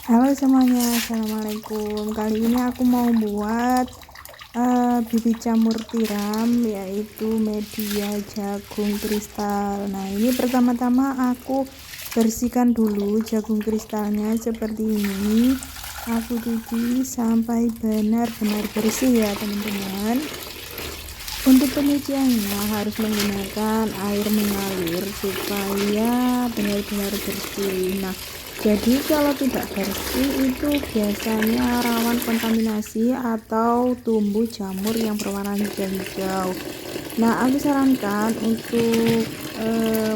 Halo semuanya, assalamualaikum. Kali ini aku mau buat bibit jamur tiram, yaitu media jagung kristal. Nah, ini pertama-tama aku bersihkan dulu jagung kristalnya seperti ini. Aku cuci sampai benar-benar bersih ya teman-teman. Untuk penyuciannya harus menggunakan air mengalir supaya benar-benar bersih. Nah, jadi kalau tidak bersih itu biasanya rawan kontaminasi atau tumbuh jamur yang berwarna hijau-hijau. Nah, aku sarankan untuk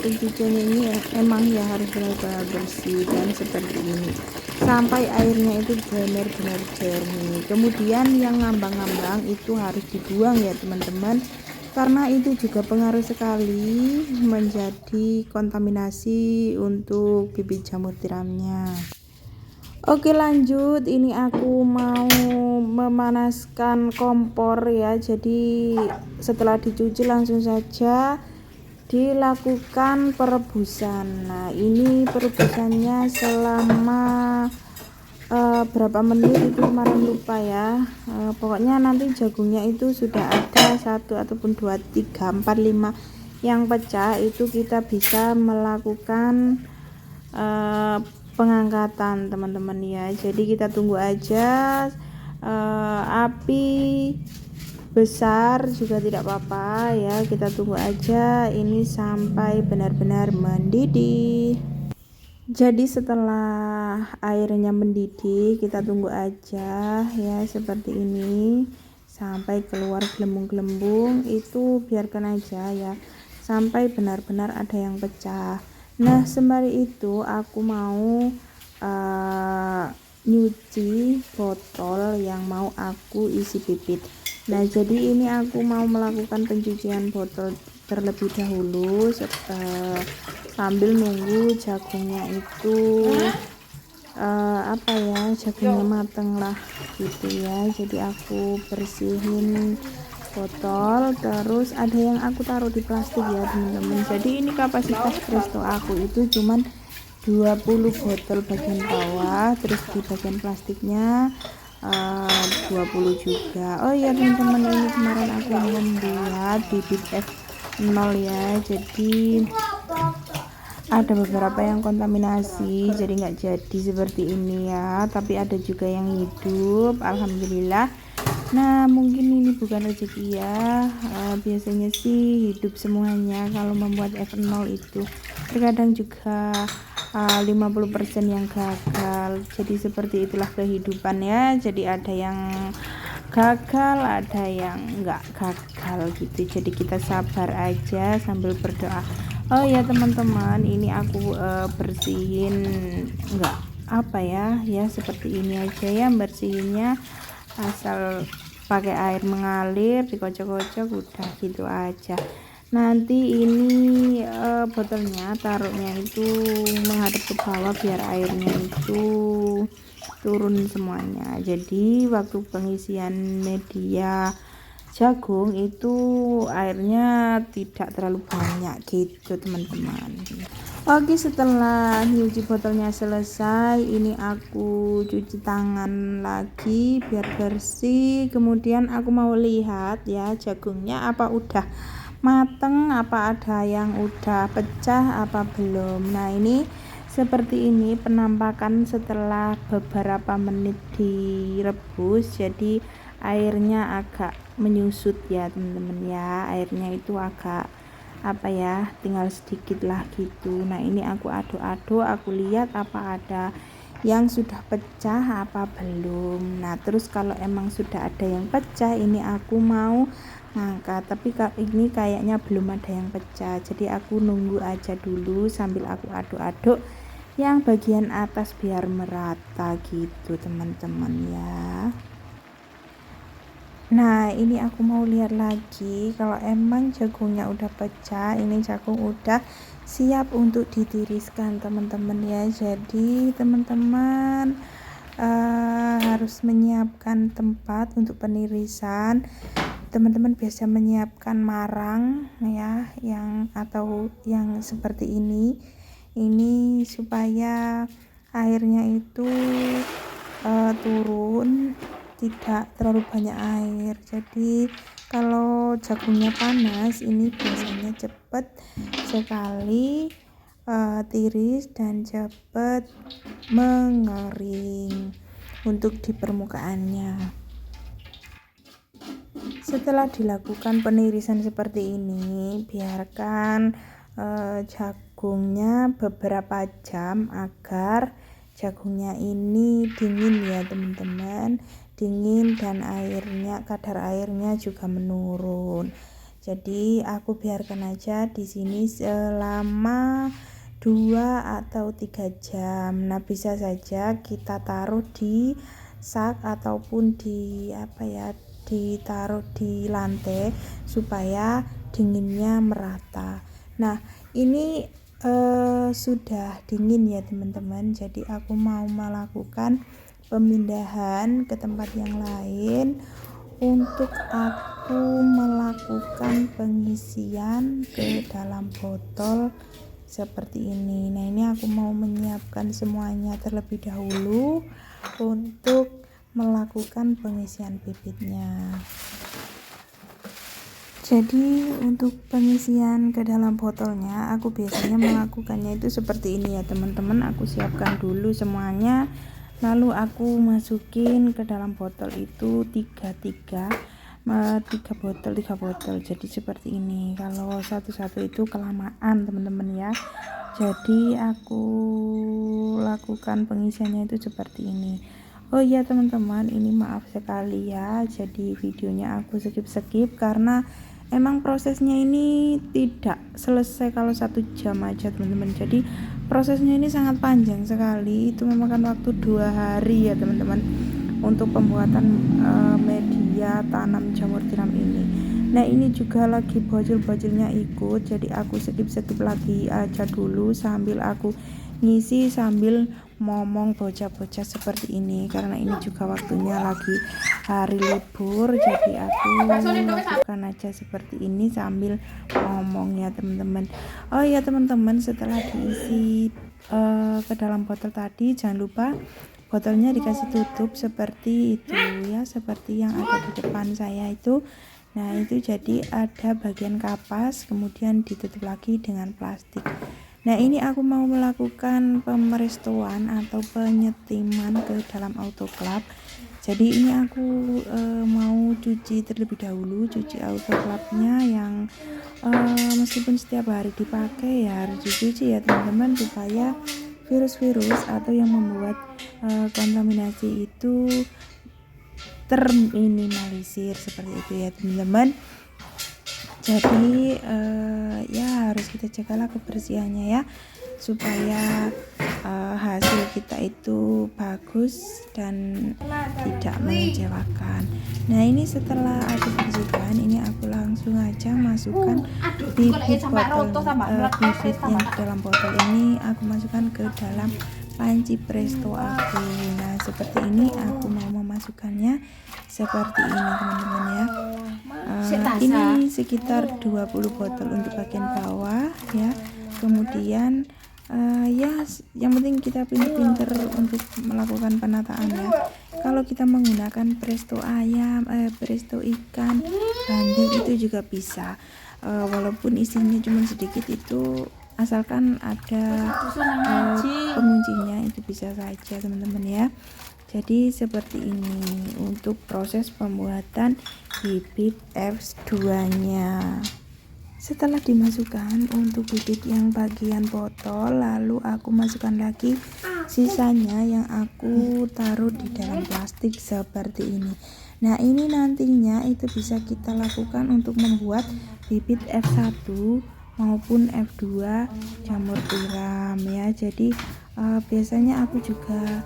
pencuciannya ini emang ya harus benar-benar bersih dan seperti ini sampai airnya itu benar-benar jernih. Kemudian yang ngambang-ngambang itu harus dibuang ya teman-teman, karena itu juga pengaruh sekali menjadi kontaminasi untuk bibit jamur tiramnya. Oke, lanjut. Ini aku mau memanaskan kompor ya. Jadi setelah dicuci langsung saja dilakukan perebusan. Nah, ini perebusannya selama berapa menit itu kemarin lupa ya. Pokoknya nanti jagungnya itu sudah ada 1 ataupun 2 3 4 5 yang pecah, itu kita bisa melakukan pengangkatan teman-teman ya. Jadi kita tunggu aja, api besar juga tidak apa-apa ya, kita tunggu aja ini sampai benar-benar mendidih. Jadi setelah airnya mendidih kita tunggu aja ya seperti ini sampai keluar gelembung-gelembung, itu biarkan aja ya sampai benar-benar ada yang pecah. Nah, sembari itu aku mau nyuci botol yang mau aku isi bibit. Nah, jadi ini aku mau melakukan pencucian botol terlebih dahulu sambil nunggu jagungnya itu jagungnya mateng lah gitu ya. Jadi aku bersihin botol, terus ada yang aku taruh di plastik ya teman-teman. Jadi ini kapasitas presto aku itu cuman 20 botol bagian bawah, terus di bagian plastiknya 20 juga. Oh iya teman-teman, ini kemarin aku membuat bibit F0 ya, jadi ada beberapa yang kontaminasi jadi nggak jadi seperti ini ya, tapi ada juga yang hidup, alhamdulillah. Nah, mungkin ini bukan rezeki ya, biasanya sih hidup semuanya kalau membuat F0 itu. Terkadang juga 50% yang gagal, jadi seperti itulah kehidupan ya. Jadi ada yang gagal, ada yang enggak gagal gitu, jadi kita sabar aja sambil berdoa. Oh ya teman-teman, ini aku bersihin enggak ya seperti ini aja ya bersihinnya, asal pakai air mengalir dikocok-kocok udah gitu aja. Nanti ini botolnya taruhnya itu menghadap ke bawah biar airnya itu turun semuanya. Jadi waktu pengisian media jagung itu airnya tidak terlalu banyak gitu teman-teman. Oke, setelah nyuci botolnya selesai, ini aku cuci tangan lagi biar bersih. Kemudian aku mau lihat ya jagungnya apa udah mateng, apa ada yang udah pecah apa belum. Nah, ini seperti ini penampakan setelah beberapa menit direbus. Jadi airnya agak menyusut ya teman-teman ya, airnya itu agak tinggal sedikit lah gitu. Nah, ini aku aduk-aduk, aku lihat apa ada yang sudah pecah apa belum. Nah, terus kalau emang sudah ada yang pecah, ini aku mau ngangkat, tapi ini kayaknya belum ada yang pecah, jadi aku nunggu aja dulu sambil aku aduk-aduk yang bagian atas biar merata gitu teman-teman ya. Nah, ini aku mau lihat lagi kalau emang jagungnya udah pecah. Ini jagung udah siap untuk ditiriskan teman-teman ya. Jadi teman-teman harus menyiapkan tempat untuk penirisan. Teman-teman biasa menyiapkan marang ya, yang seperti ini supaya airnya itu turun, tidak terlalu banyak air. Jadi kalau jagungnya panas ini biasanya cepat sekali tiris dan cepat mengering untuk di permukaannya. Setelah dilakukan penirisan seperti ini, biarkan jagungnya beberapa jam agar jagungnya ini dingin ya teman-teman, dingin dan kadar airnya juga menurun. Jadi aku biarkan aja di sini selama 2 atau 3 jam. Nah, bisa saja kita taruh di sak ataupun ditaruh di lantai supaya dinginnya merata. Nah, ini sudah dingin ya teman-teman, jadi aku mau melakukan pemindahan ke tempat yang lain untuk aku melakukan pengisian ke dalam botol seperti ini. Nah, ini aku mau menyiapkan semuanya terlebih dahulu untuk melakukan pengisian bibitnya. Jadi untuk pengisian ke dalam botolnya aku biasanya melakukannya itu seperti ini ya teman-teman. Aku siapkan dulu semuanya, lalu aku masukin ke dalam botol itu 3 botol. Jadi seperti ini. Kalau satu-satu itu kelamaan teman-teman ya. Jadi aku lakukan pengisiannya itu seperti ini. Oh iya teman-teman, ini maaf sekali ya, jadi videonya aku skip karena emang prosesnya ini tidak selesai kalau 1 jam aja teman-teman. Jadi prosesnya ini sangat panjang sekali, itu memakan waktu 2 hari ya teman-teman untuk pembuatan media tanam jamur tiram ini. Nah, ini juga lagi bocil-bocilnya ikut, jadi aku skip lagi aja dulu sambil aku ngisi sambil ngomong bocah-bocah seperti ini, karena ini juga waktunya lagi hari libur, jadi aku lakukan aja seperti ini sambil ngomong ya teman-teman. Oh ya teman-teman, setelah diisi ke dalam botol tadi, jangan lupa botolnya dikasih tutup seperti itu ya, seperti yang ada di depan saya itu. Nah, itu jadi ada bagian kapas, kemudian ditutup lagi dengan plastik. Nah, ini aku mau melakukan pemerestoan atau penyetiman ke dalam autoclave. Jadi ini aku mau cuci terlebih dahulu, cuci autoclave-nya yang meskipun setiap hari dipakai ya harus dicuci ya teman-teman, supaya virus-virus atau yang membuat kontaminasi itu terminimalisir seperti itu ya teman-teman. Jadi ya harus kita jagalah kebersihannya ya, supaya hasil kita itu bagus dan tidak mengecewakan. Nah, ini setelah aku bersihkan, ini aku langsung aja masukkan bibit yang di dalam botol ini aku masukkan ke dalam panci presto aku. Nah, seperti ini aku mau memasukkannya seperti ini teman-teman ya. Ini sekitar 20 botol untuk bagian bawah ya. Kemudian ya yang penting kita pintar-pintar untuk melakukan penataan ya. Kalau kita menggunakan presto ayam, presto ikan, bandeng itu juga bisa. Walaupun isinya cuma sedikit, itu asalkan ada penguncinya itu bisa saja teman-teman ya. Jadi seperti ini untuk proses pembuatan bibit F2 nya. Setelah dimasukkan untuk bibit yang bagian botol, lalu aku masukkan lagi sisanya yang aku taruh di dalam plastik seperti ini. Nah, ini nantinya itu bisa kita lakukan untuk membuat bibit F1 maupun F2 jamur tiram ya. Jadi biasanya aku juga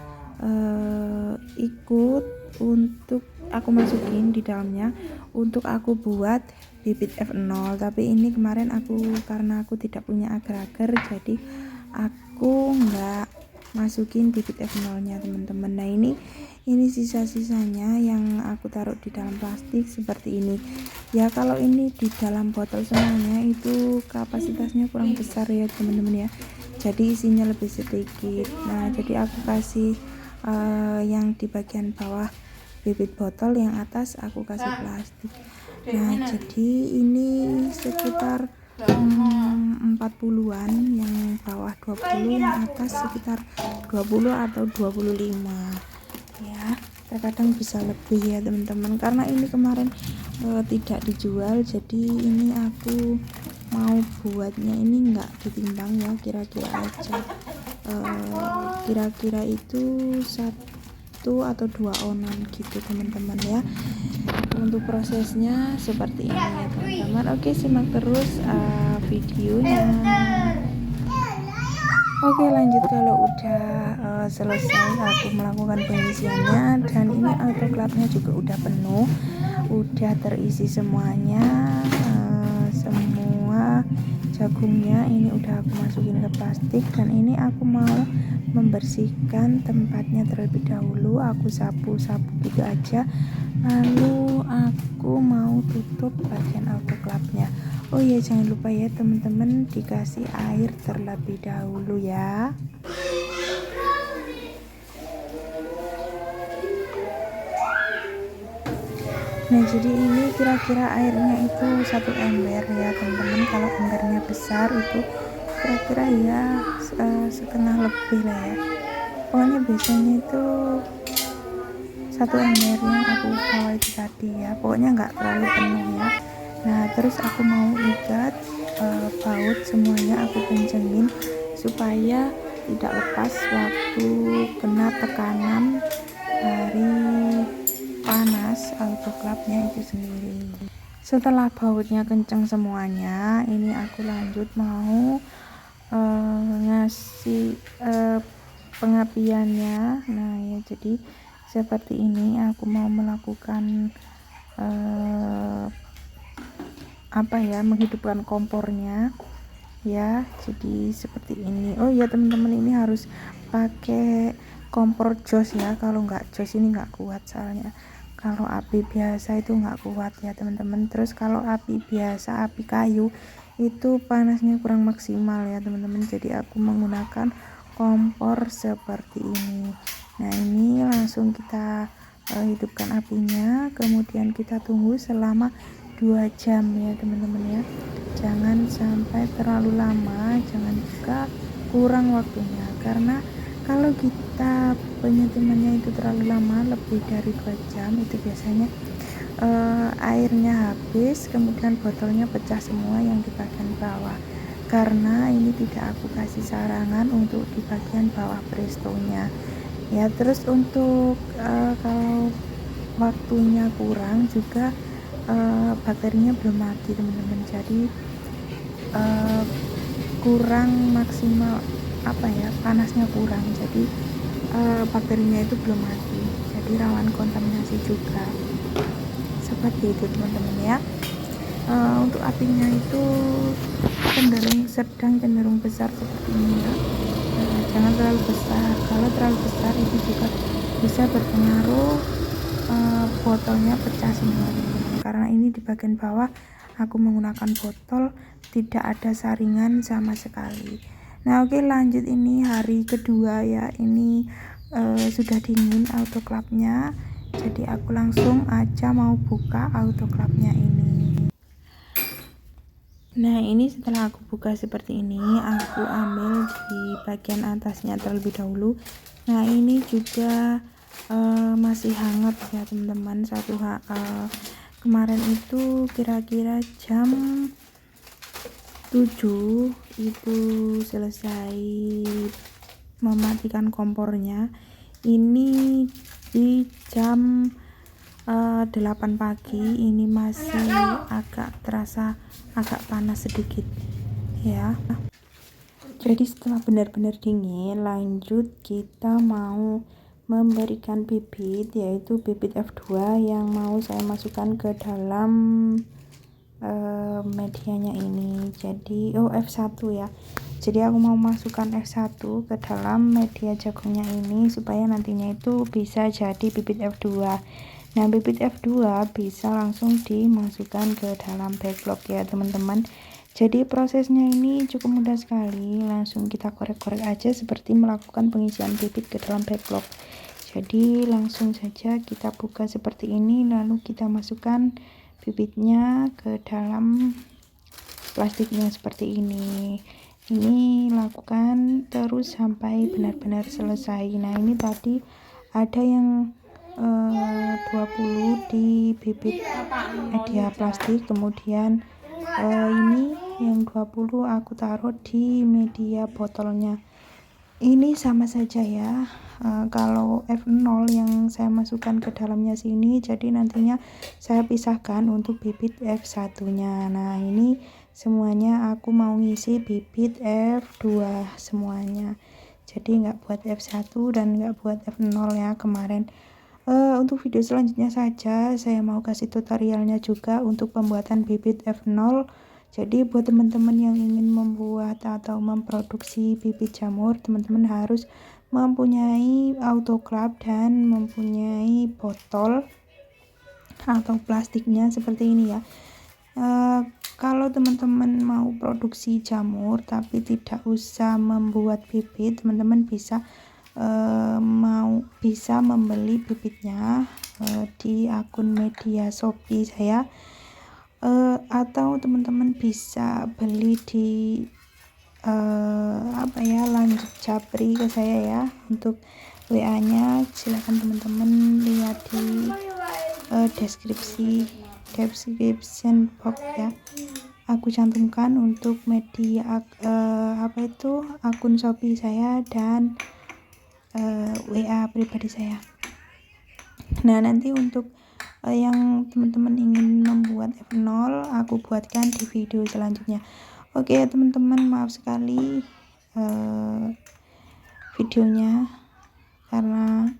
ikut untuk aku masukin di dalamnya untuk aku buat bibit F0, tapi ini kemarin karena aku tidak punya agar-agar, jadi aku nggak masukin bibit F0 nya teman-teman. Nah, ini sisa-sisanya yang aku taruh di dalam plastik seperti ini ya. Kalau ini di dalam botol semuanya itu kapasitasnya kurang besar ya teman-teman ya, jadi isinya lebih sedikit. Nah jadi aku kasih yang di bagian bawah bibit botol, yang atas aku kasih plastik. Nah jadi ini sekitar 40-an, yang bawah 20, yang atas sekitar 20 atau 25 ya. Terkadang bisa lebih ya teman-teman, karena ini kemarin tidak dijual, jadi ini aku mau buatnya ini enggak ditimbang ya, kira-kira aja. Kira-kira itu 1 atau 2 onan gitu teman-teman ya. Untuk prosesnya seperti ini ya teman-teman. Oke, simak terus videonya. Oke, lanjut. Kalau udah selesai aku melakukan pengisiannya, dan ini autoclave-nya juga udah penuh, udah terisi semuanya. Semua jagungnya ini udah aku masukin ke plastik, dan ini aku mau membersihkan tempatnya terlebih dahulu. Aku sapu-sapu gitu aja, lalu aku mau tutup bagian autoclave-nya. Oh iya, jangan lupa ya teman-teman, dikasih air terlebih dahulu ya. Nah jadi ini kira-kira airnya itu 1 ember ya teman-teman. Kalau embernya besar itu kira-kira ya setengah lebih lah ya. Pokoknya biasanya itu 1 ember yang aku bawa itu tadi ya, pokoknya nggak terlalu penuh ya. Nah terus aku mau ikat baut semuanya, aku kencengin supaya tidak lepas waktu kena tekanan dari panas autoclave-nya itu sendiri. Setelah bautnya kenceng semuanya, ini aku lanjut mau ngasih pengapiannya. Nah ya, jadi seperti ini aku mau melakukan menghidupkan kompornya ya. Jadi seperti ini. Oh ya teman-teman, ini harus pakai kompor jos ya, kalau nggak jos ini nggak kuat, soalnya kalau api biasa itu nggak kuat ya teman-teman. Terus kalau api biasa, api kayu itu panasnya kurang maksimal ya teman-teman, jadi aku menggunakan kompor seperti ini. Nah ini langsung kita hidupkan apinya, kemudian kita tunggu selama 2 jam ya teman-teman ya. Jangan sampai terlalu lama, jangan juga kurang waktunya, karena kalau kita penyetimannya itu terlalu lama, lebih dari 2 jam, itu biasanya airnya habis, kemudian botolnya pecah semua yang di bagian bawah, karena ini tidak aku kasih sarangan untuk di bagian bawah prestonya ya. Terus untuk kalau waktunya kurang juga, baterinya belum mati teman-teman, jadi kurang maksimal panasnya kurang, jadi baterinya itu belum mati, jadi rawan kontaminasi juga, seperti itu teman-teman ya. Untuk apinya itu cenderung sedang, cenderung besar seperti ini ya. Jangan terlalu besar, kalau terlalu besar itu juga bisa berpengaruh botolnya pecah semua teman-teman, karena ini di bagian bawah aku menggunakan botol tidak ada saringan sama sekali. Nah oke, lanjut. Ini hari kedua ya, ini sudah dingin autoclave-nya, jadi aku langsung aja mau buka autoclave-nya ini. Nah ini setelah aku buka seperti ini, aku ambil di bagian atasnya terlebih dahulu. Nah ini juga masih hangat ya teman-teman. Kemarin itu kira-kira jam 7 itu selesai mematikan kompornya. Ini di jam 8 pagi, ini masih terasa agak panas sedikit ya. Jadi setelah benar-benar dingin, lanjut kita mau memberikan bibit, yaitu bibit F2 yang mau saya masukkan ke dalam medianya ini. Jadi F1 ya, jadi aku mau masukkan F1 ke dalam media jagungnya ini supaya nantinya itu bisa jadi bibit F2. Nah bibit F2 bisa langsung dimasukkan ke dalam backlog ya teman-teman. Jadi prosesnya ini cukup mudah sekali, langsung kita korek-korek aja seperti melakukan pengisian bibit ke dalam backlog. Jadi langsung saja kita buka seperti ini, lalu kita masukkan bibitnya ke dalam plastiknya seperti ini. Ini lakukan terus sampai benar-benar selesai. Nah, ini tadi ada yang 20 di bibit media plastik, kemudian ini yang 20 aku taruh di media botolnya. Ini sama saja ya. Kalau F0 yang saya masukkan ke dalamnya sini, jadi nantinya saya pisahkan untuk bibit F1 nya. Nah, ini semuanya aku mau ngisi bibit F2 semuanya, jadi nggak buat F1 dan nggak buat F0 ya kemarin. Untuk video selanjutnya saja saya mau kasih tutorialnya juga untuk pembuatan bibit F0. Jadi buat teman-teman yang ingin membuat atau memproduksi bibit jamur, teman-teman harus mempunyai autoclave dan mempunyai botol atau plastiknya seperti ini ya. Kalau teman-teman mau produksi jamur tapi tidak usah membuat bibit, teman-teman bisa membeli bibitnya di akun media Shopee saya, atau teman-teman bisa beli di lanjut Japri ke saya ya. Untuk WA nya silahkan teman-teman lihat di description box ya, aku cantumkan untuk media akun Shopee saya dan WA pribadi saya. Nah, nanti untuk yang teman-teman ingin membuat F0 aku buatkan di video selanjutnya. Oke ya teman-teman, maaf sekali videonya karena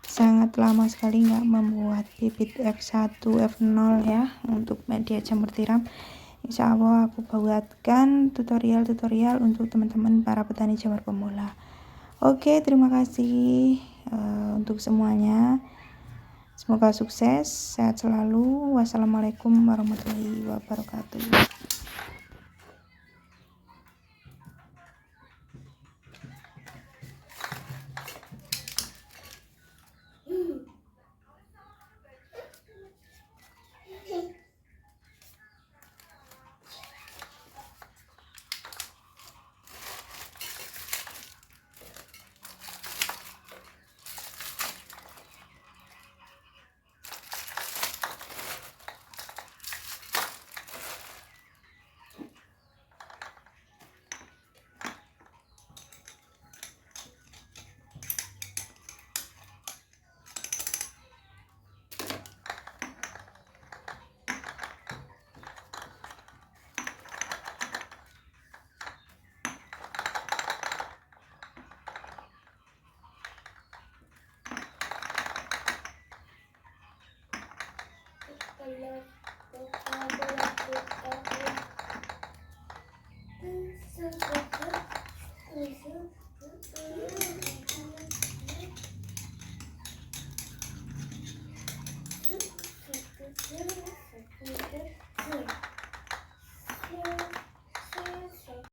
sangat lama sekali nggak membuat bibit F1 F0 ya untuk media jamur tiram. Insya Allah aku buatkan tutorial untuk teman-teman para petani jamur pemula. Oke, terima kasih untuk semuanya. Semoga sukses, sehat selalu. Wassalamualaikum warahmatullahi wabarakatuh.